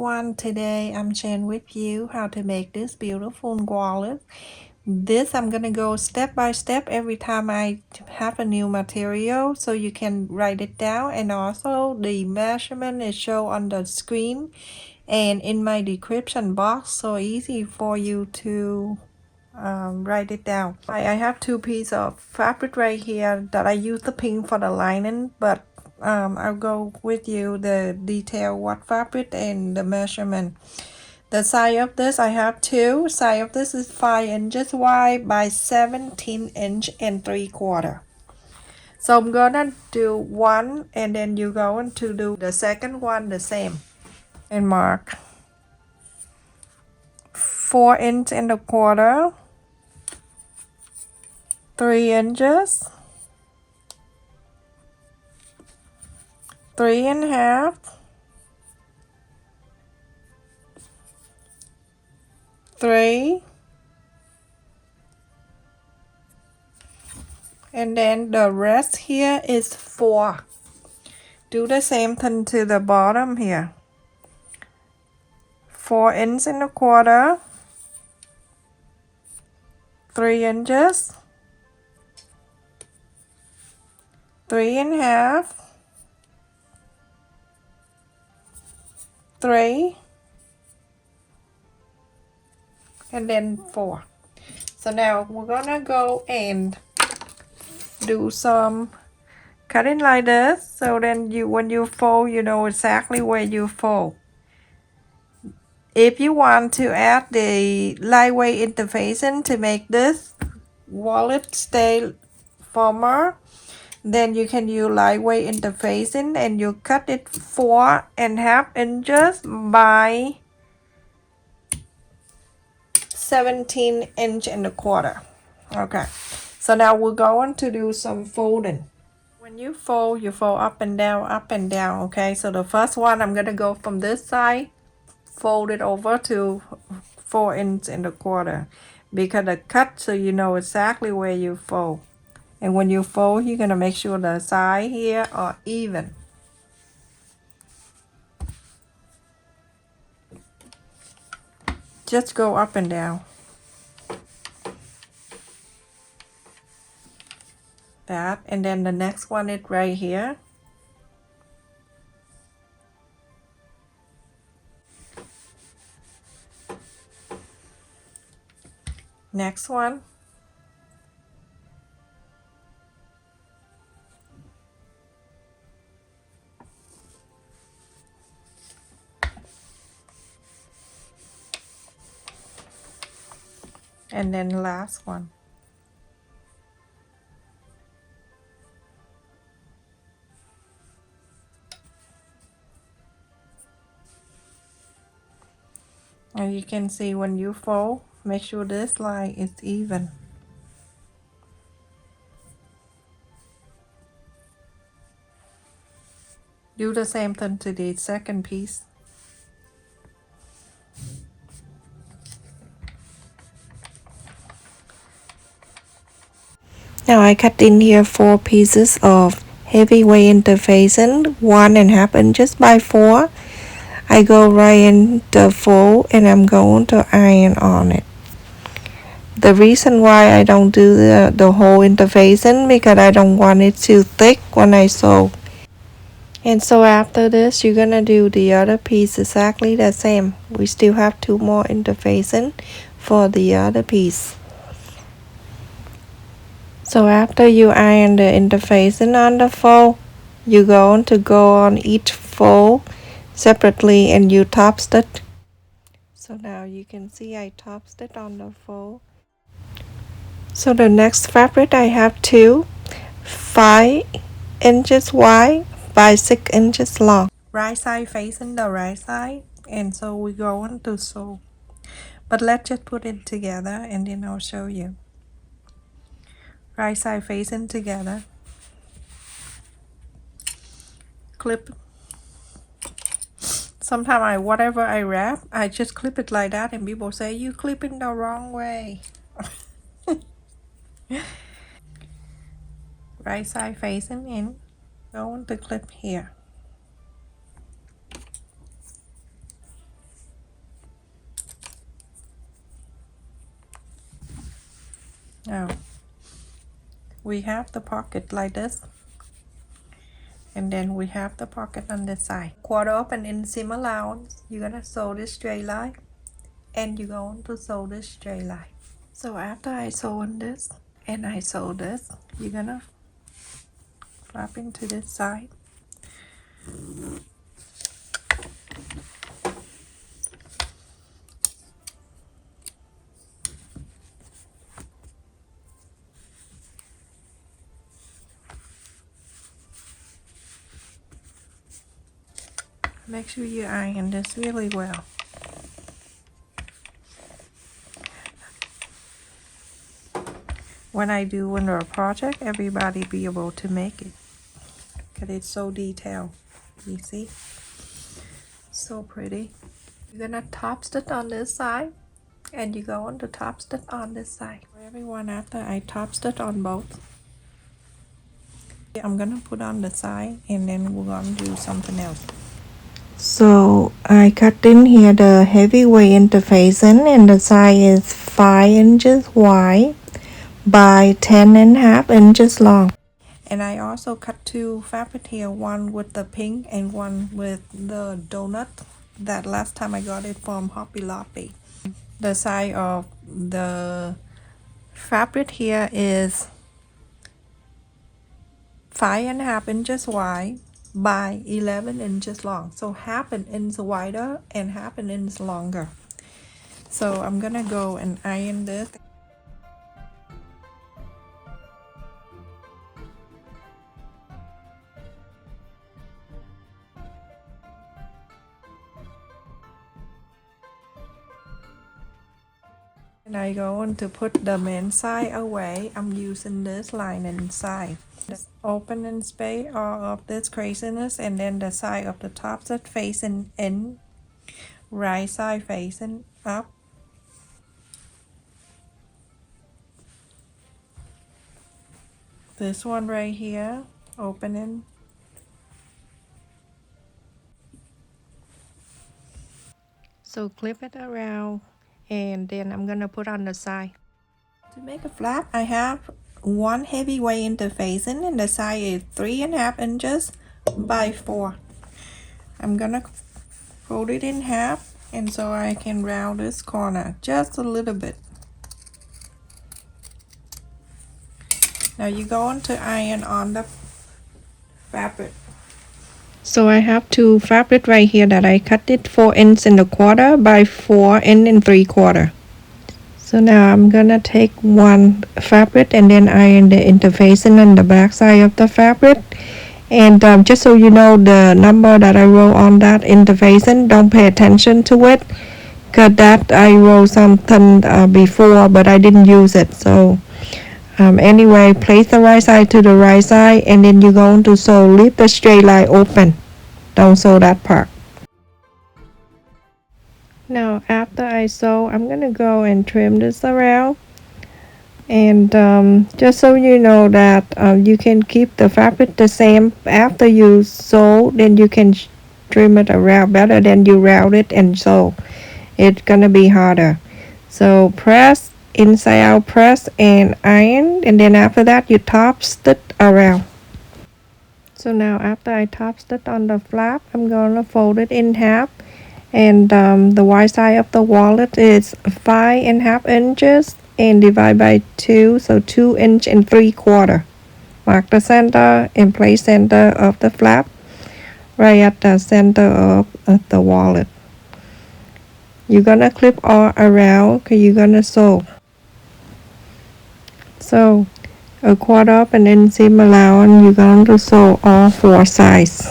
everyone, today I'm sharing with you how to make this beautiful wallet. This I'm gonna go step by step every time I have a new material so you can write it down, and also the measurement is shown on the screen and in my description box, so easy for you to write it down. I have two pieces of fabric right here that I use the pink for the lining, but I'll go with you the detail what fabric and the measurement. The size of this, I have two. Size of this is 5 inches wide by 17 inch and 3/4. So I'm gonna do one, and then you're going to do the second one the same. And mark 4 inch and a quarter, 3 inches, 3.5, 3, and then the rest here is 4. Do the same thing to the bottom here. 4 inch and a quarter, 3 inches, 3.5, 3, and then 4. So now we're gonna go and do some cutting like this, so then when you fold, you know exactly where you fold. If you want to add the lightweight interfacing to make this wallet stay firmer, then you can use lightweight interfacing, and you cut it 4.5 inches by 17 inch and a quarter. Okay, so now we're going to do some folding. When you fold up and down, okay? So the first one, I'm gonna go from this side, fold it over to 4 inch and a quarter, because the cut, so you know exactly where you fold. And when you fold, you're gonna make sure the side here are even. Just go up and down. That, and then the next one is right here. Next one. And then last one. And you can see when you fold, make sure this line is even. Do the same thing to the second piece. Now I cut in here 4 pieces of heavyweight interfacing, 1.5 inches by 4. I go right in the fold, and I'm going to iron on it. The reason why I don't do the whole interfacing, because I don't want it too thick when I sew. And so after this, you're gonna do the other piece exactly the same. We still have 2 more interfacing for the other piece. So after you iron the interfacing on the fold, you're going to go on each fold separately, and you top stitch. So now you can see I top stitch on the fold. So the next fabric I have 5 inches wide by 6 inches long. Right side facing the right side, and so we're going to sew. But let's just put it together, and then I'll show you. Right side facing together. Clip. Sometimes whatever I wrap, I just clip it like that, and people say you clipping the wrong way. Right side facing in, going to clip here. Now we have the pocket like this, and then we have the pocket on the side. Quarter up and inseam allowance, you're gonna sew this straight line, and you're going to sew this straight line. So after I sew on this and I sew this, you're gonna flap into this side. Make sure you iron this really well. When I do under a project, everybody be able to make it, because it's so detailed. You see? So pretty. You're gonna top stitch on this side, and you go on to top stitch on this side. For everyone, after I top stitch on both, I'm gonna put on the side, and then we're gonna do something else. So I cut in here the heavyweight interfacing, and the side is 5 inches wide by 10.5 inches long. And I also cut 2 fabric here, one with the pink and one with the donut. That last time I got it from Hobby Lobby. The size of the fabric here is 5.5 inches wide by 11 inches long. So half an inch wider and half an inch longer. So I'm gonna go and iron this. And I go on to put the main side away. I'm using this line inside. Just open and space all of this craziness, and then the side of the top set facing in, right side facing up. This one right here, opening. So clip it around, and then I'm gonna put on the side. To make a flap, I have one heavyweight interfacing, and the side is 3.5 inches by 4. I'm gonna fold it in half, and so I can round this corner just a little bit. Now you go on to iron on the fabric. So I have 2 fabric right here that I cut it 4 inches and a quarter by 4 inches and 3/4. So now I'm gonna take one fabric and then iron the interfacing on the back side of the fabric. And just so you know, the number that I wrote on that interfacing, don't pay attention to it, because that I wrote something before, but I didn't use it. So anyway, place the right side to the right side, and then you're going to sew, leave the straight line open, don't sew that part. Now after I sew, I'm gonna go and trim this around, and just so you know that you can keep the fabric the same after you sew, then you can trim it around better than you round it and sew. It's gonna be harder. So press inside out, press and iron, and then after that you top stitch around. So now after I top stitch on the flap, I'm gonna fold it in half, and the wide side of the wallet is 5.5 inches and divide by 2, so 2 inches and 3/4. Mark the center and place center of the flap right at the center of the wallet. You're gonna clip all around because you're gonna sew. So a quarter up and inseam allowance, you're going to sew all 4 sides.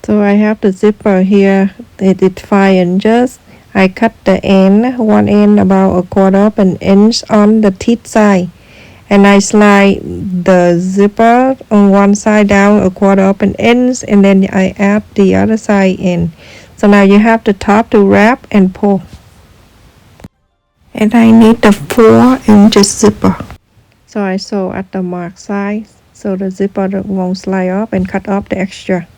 So I have the zipper here, it is 5 inches. I cut the end, one end about a quarter up an inch on the teeth side, and I slide the zipper on one side down a quarter up an inch, and then I add the other side in. So now you have the top to wrap and pull. And I need the 4 inches zipper. So I sew at the mark side so the zipper won't slide off, and cut off the extra.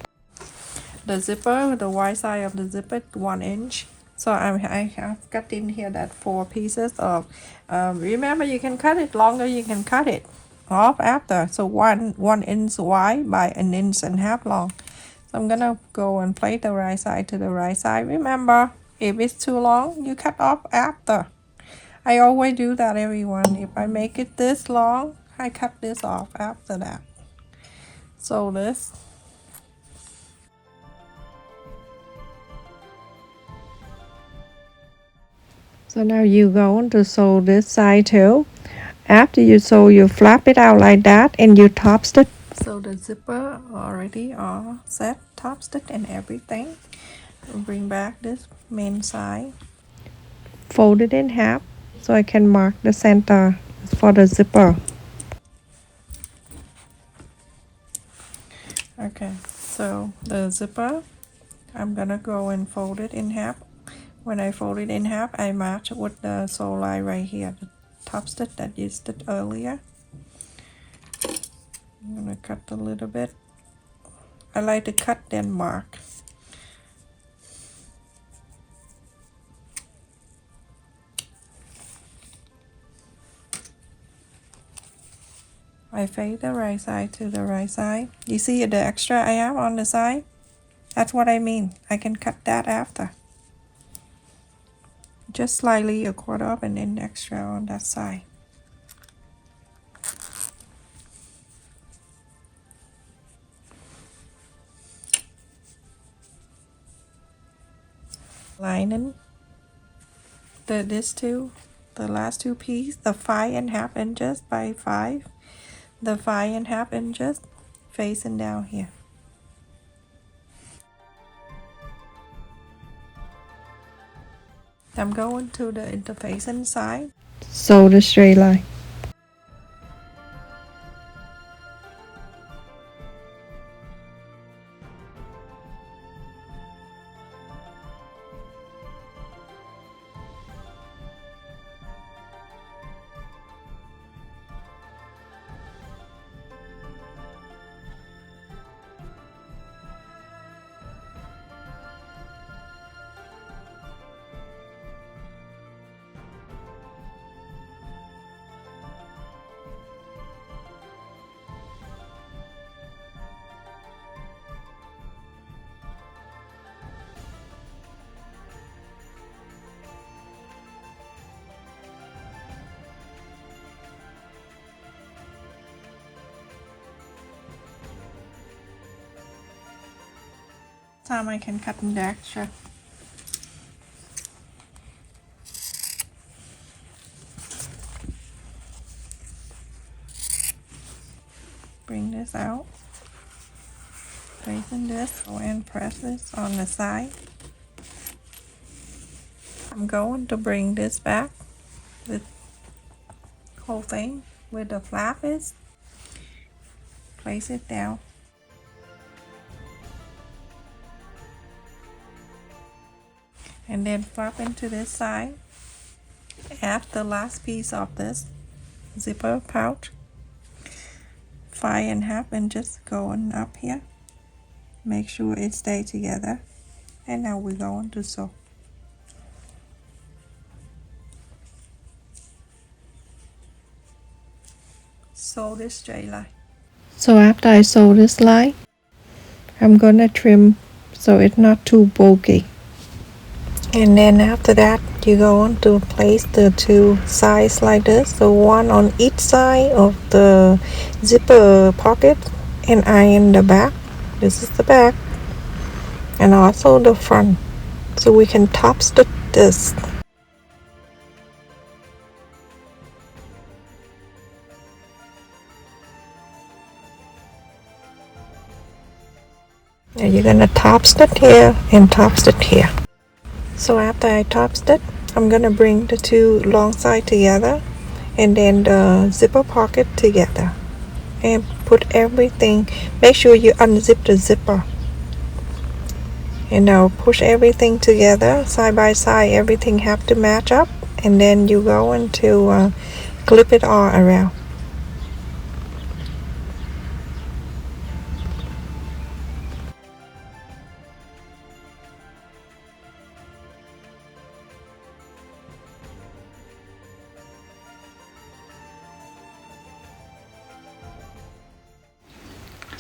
The zipper, the wide side of the zipper, 1 inch. So I have cut in here that 4 pieces of, remember you can cut it longer, you can cut it off after. So 1 inch wide by 1.5 inches long. So I'm gonna go and plate the right side to the right side. Remember, if it's too long, you cut off after. I always do that, everyone. If I make it this long, I cut this off after that. So this. So now you go to sew this side too. After you sew, you flap it out like that and you top stitch. So the zipper already all set, top stitch and everything. Bring back this main side. Fold it in half so I can mark the center for the zipper. Okay, so the zipper, I'm gonna go and fold it in half. When I fold it in half, I match with the sew line right here, the top stitch that you stitched earlier. I'm gonna cut a little bit. I like to cut then mark. I fade the right side to the right side. You see the extra I have on the side? That's what I mean. I can cut that after. Just slightly 1/4 of an inch extra on that side. Lining the last two pieces, the 5.5 inches by 5, the 5.5 inches facing down here. I'm going to the interfacing side. Sew the straight line. Time I can cut in the extra. Bring this out, facing this, and press this on the side. I'm going to bring this back, the whole thing where the flap is. Place it down. And then flap into this side. Add the last piece of this zipper pouch. 5.5 inches going up here. Make sure it stays together. And now we're going to sew. Sew this straight line. So after I sew this line, I'm gonna trim so it's not too bulky. And then after that, you go on to place the 2 sides like this, so one on each side of the zipper pocket, and iron the back. This is the back, and also the front, so we can top stitch this. Now you're gonna top stitch here and top stitch here. So after I top stitch, I'm gonna bring the 2 long side together and then the zipper pocket together and put everything. Make sure you unzip the zipper, and now push everything together side by side. Everything have to match up, and then you go into clip it all around.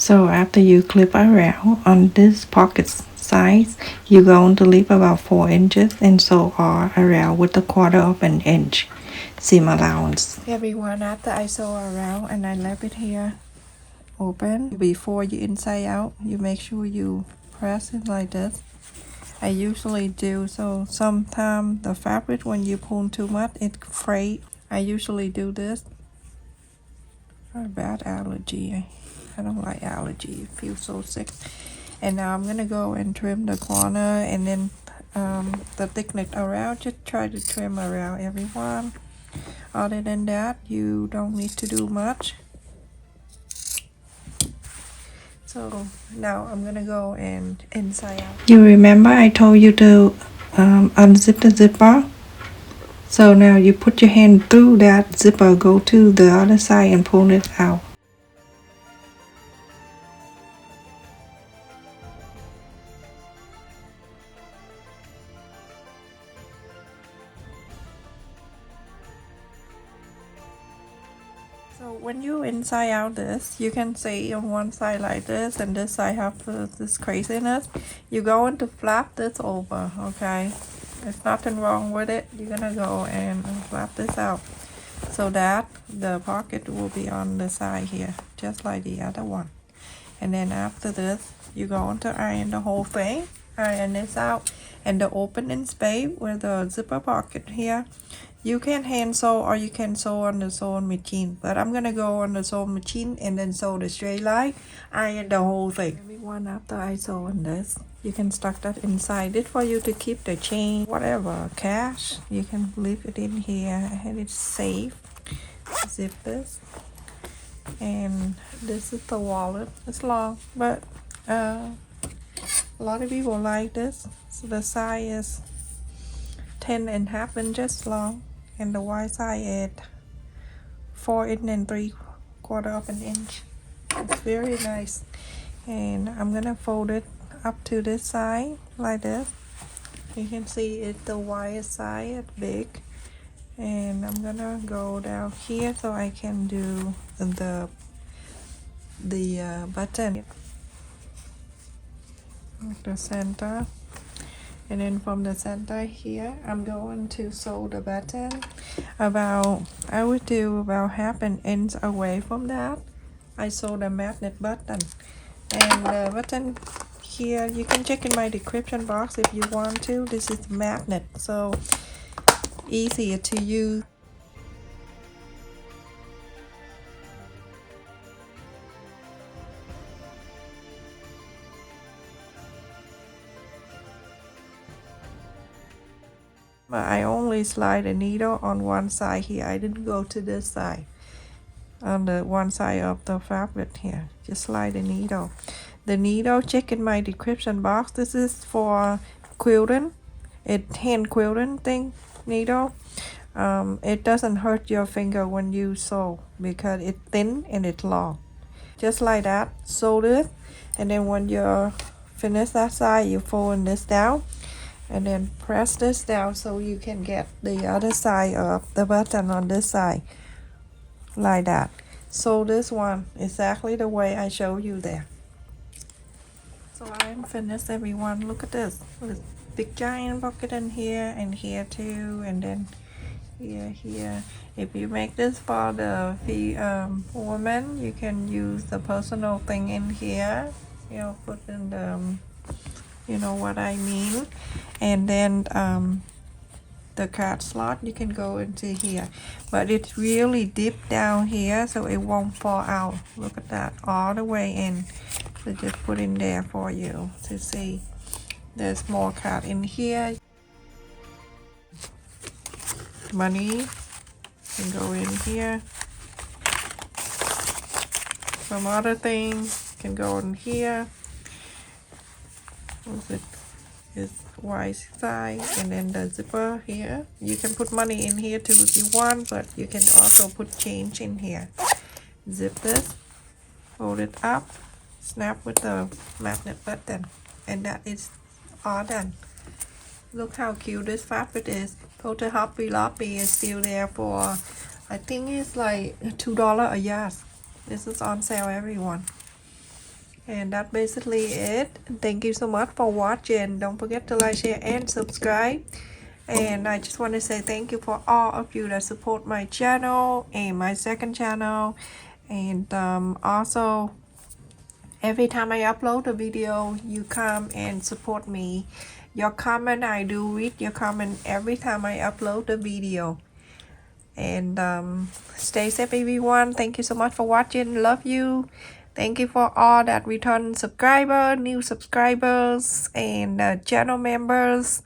So after you clip around on this pocket size, you're going to leave about 4 inches and sew all around with a 1/4 inch seam allowance. Everyone, after I sew around and I left it here open, before you inside out, you make sure you press it like this. I usually do, so sometimes the fabric, when you pull too much, it fray. I usually do this. A bad allergy. I don't like allergy. It feels so sick. And now I'm gonna go and trim the corner, and then the thickness around. Just try to trim around everyone. Other than that, you don't need to do much. So now I'm gonna go and inside out. You remember I told you to unzip the zipper? So now you put your hand through that zipper, go to the other side and pull it out. So when you inside out this, you can see on one side like this, and this side have this craziness. You're going to flap this over, okay? There's nothing wrong with it. You're gonna go and flap this out so that the pocket will be on the side here, just like the other one. And then after this, you're going to iron the whole thing. Iron this out, and the opening space where the zipper pocket here, you can hand sew or you can sew on the sewing machine, but I'm gonna go on the sewing machine and then sew the straight line, iron the whole thing. Everyone, after I sew on this, you can stuck that inside it for you to keep the chain, whatever, cash. You can leave it in here and it's safe. Zip this, and this is the wallet. It's long, but a lot of people like this. So the size is 10.5 inches long, and the wide side is 4 3/4 inch. It's very nice. And I'm gonna fold it up to this side like this. You can see it's the wide side, it's big. And I'm gonna go down here so I can do the button, the center. And then from the center here, I'm going to sew the button about, I would do about 1/2 inch away from that. I sew the magnet button, and the button here, you can check in my description box if you want to. This is magnet, so easier to use. I only slide the needle on one side here. I didn't go to this side. On the one side of the fabric here, just slide the needle. The needle, check in my description box. This is for quilting. It's hand quilting thing needle. It doesn't hurt your finger when you sew because it's thin and it's long. Just like that, sew this, and then when you're finished that side, you fold this down, and then press this down so you can get the other side of the button on this side, like that. Sew this one exactly the way I showed you there. So I'm finished, everyone. Look at this. With big giant pocket in here and here too, and then here. If you make this for the woman, you can use the personal thing in here. You know, put in the, you know what I mean. And then the card slot, you can go into here, but it's really deep down here, so it won't fall out. Look at that, all the way in. So just put in there for you to see. There's more card in here. Money can go in here. Some other things can go in here. What's it? Is white side, and then the zipper here. You can put money in here too if you want, but you can also put change in here. Zip this, hold it up, snap with the magnet button, and that is all done. Look how cute this fabric is. Go to Hobby Lobby, is still there for, I think it's like $2 a yard. This is on sale, everyone. And that's basically it. Thank you so much for watching. Don't forget to like, share, and subscribe. And I just want to say thank you for all of you that support my channel and my second channel. And also, every time I upload a video, you come and support me. Your comment, I do read your comment every time I upload a video. And stay safe, everyone. Thank you so much for watching. Love you. Thank you for all that return subscriber, new subscribers, and channel members.